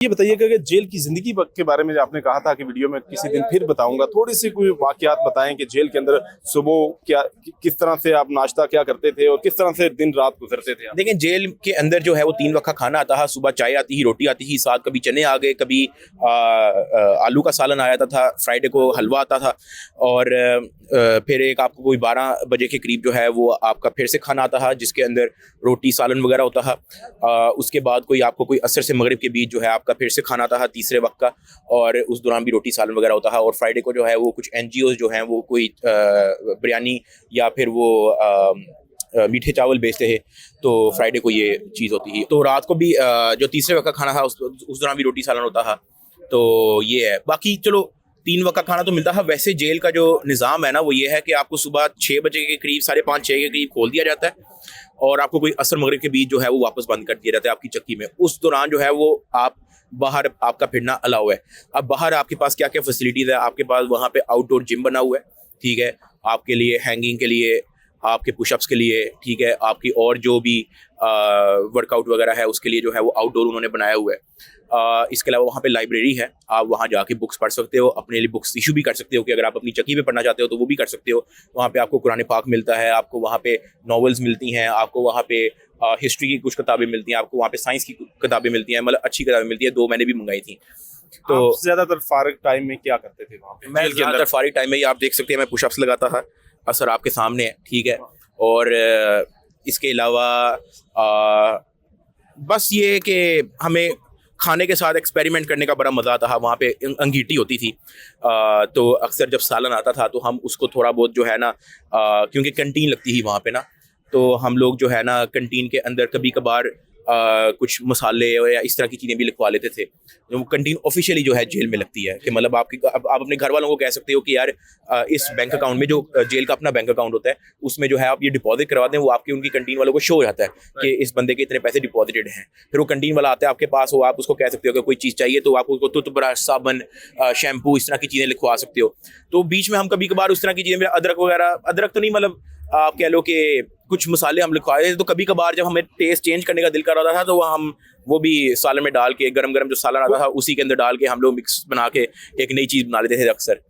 ये बताइएगा कि जेल की जिंदगी के बारे में जो आपने कहा था कि वीडियो में किसी दिन फिर बताऊंगा, थोड़ी सी कोई वाकयात बताएं कि जेल के अंदर सुबह क्या किस तरह से आप नाश्ता क्या करते थे और किस तरह से दिन रात गुजरते थे आप? देखें, जेल के अंदर जो है वो 3 वक्त का खाना आता था। सुबह चाय आती ही, रोटी आती ही, साथ कभी चने आ गए, कभी आलू का सालन आ जाता था, फ्राइडे को हलवा आता था और फिर एक आपको कोई 12 बजे के करीब जो है वो आपका फिर से खाना आता था जिसके अंदर रोटी सालन वगैरह होता था। उसके बाद कोई आपको कोई असर से मगरिब के बीच जो है आपका फिर से खाना आता था तीसरे वक्त का, और उस दौरान भी रोटी सालन वगैरह होता था। और फ्राइडे को जो है वो कुछ NGOs जो हैं वो कोई बिरयानी या फिर वो मीठे चावल बेचते थे, तो फ्राइडे को ये चीज़ होती थी। तो रात को भी जो तीसरे वक्त का खाना था उस दौरान भी रोटी सालन होता था। तो ये है। बाकी चलो 3 वक्त का खाना तो मिलता था। वैसे जेल का जो निज़ाम है ना वो ये है कि आपको सुबह 6 बजे के करीब, 5:30-6 के करीब खोल दिया जाता है और आपको कोई असर मगरिब के बीच जो है वो वापस बंद कर दिया जाता है आपकी चक्की में। उस दौरान जो है वो आप बाहर आपका फिरना अलाउ है। अब बाहर आपके पास क्या क्या फैसिलिटीज़ है, आपके पास वहाँ पे आउटडोर जिम बना हुआ है, ठीक है, आपके लिए हैंगिंग के लिए, आपके पुशअप्स के लिए, ठीक है, आपकी और जो भी वर्कआउट वगैरह है उसके लिए जो है वो आउटडोर उन्होंने बनाया हुआ है। इसके अलावा वहाँ पे लाइब्रेरी है, आप वहाँ जाके बुक्स पढ़ सकते हो, अपने लिए बुक्स इशू भी कर सकते हो कि अगर आप अपनी चक्की पे पढ़ना चाहते हो तो वो भी कर सकते हो। वहाँ पे आपको कुरान पाक मिलता है, आपको वहाँ पे नॉवेल्स मिलती हैं, आपको वहाँ पे हिस्ट्री की कुछ किताबें मिलती हैं, आपको वहाँ पे साइंस की किताबें मिलती हैं, मतलब अच्छी किताबें मिलती हैं। 2 मैंने भी मंगाई थी। तो आप ज्यादातर फारिग टाइम में क्या करते थे वहाँ पे? मैं ज़्यादातर फारिग टाइम में ही, आप देख सकते हैं, मैं पुशअप्स लगाता था। असर आपके सामने है, ठीक है। और इसके अलावा बस ये कि हमें खाने के साथ एक्सपेरिमेंट करने का बड़ा मज़ा आता था। वहाँ पे अंगीठी होती थी, तो अक्सर जब सालन आता था तो हम उसको थोड़ा बहुत जो है ना, क्योंकि कंटीन लगती थी वहाँ पे ना, तो हम लोग जो है ना कंटीन के अंदर कभी कभार कुछ मसाले या इस तरह की चीज़ें भी लिखवा लेते थे। जो कंटीन ऑफिशियली जो है जेल में लगती है कि मतलब आप अपने घर वालों को कह सकते हो कि यार इस बैंक अकाउंट में, जो जेल का अपना बैंक अकाउंट होता है, उसमें जो है आप ये डिपॉजिट करवा दें, वो आपकी उनकी कंटीन वालों को शो हो जाता है कि इस बंदे के इतने पैसे डिपॉजिटेड हैं। फिर वो कंटीन वाला आता है आपके पास, हो आप उसको कह सकते हो कि कोई चीज़ चाहिए तो आप उसको टूथब्रश, साबुन, शैम्पू, इस तरह की चीज़ें लिखवा सकते हो। तो बीच में हम कभी कभार उस तरह की चीज़ें, अदरक वगैरह, अदरक तो नहीं, मतलब आप कह लो कि कुछ मसाले हम लिखवाए थे। तो कभी कभार जब हमें टेस्ट चेंज करने का दिल कर रहा था तो हम वो भी सालन में डाल के, गरम गरम जो सालन आता था उसी के अंदर डाल के हम लोग मिक्स बना के एक नई चीज़ बना लेते थे अक्सर।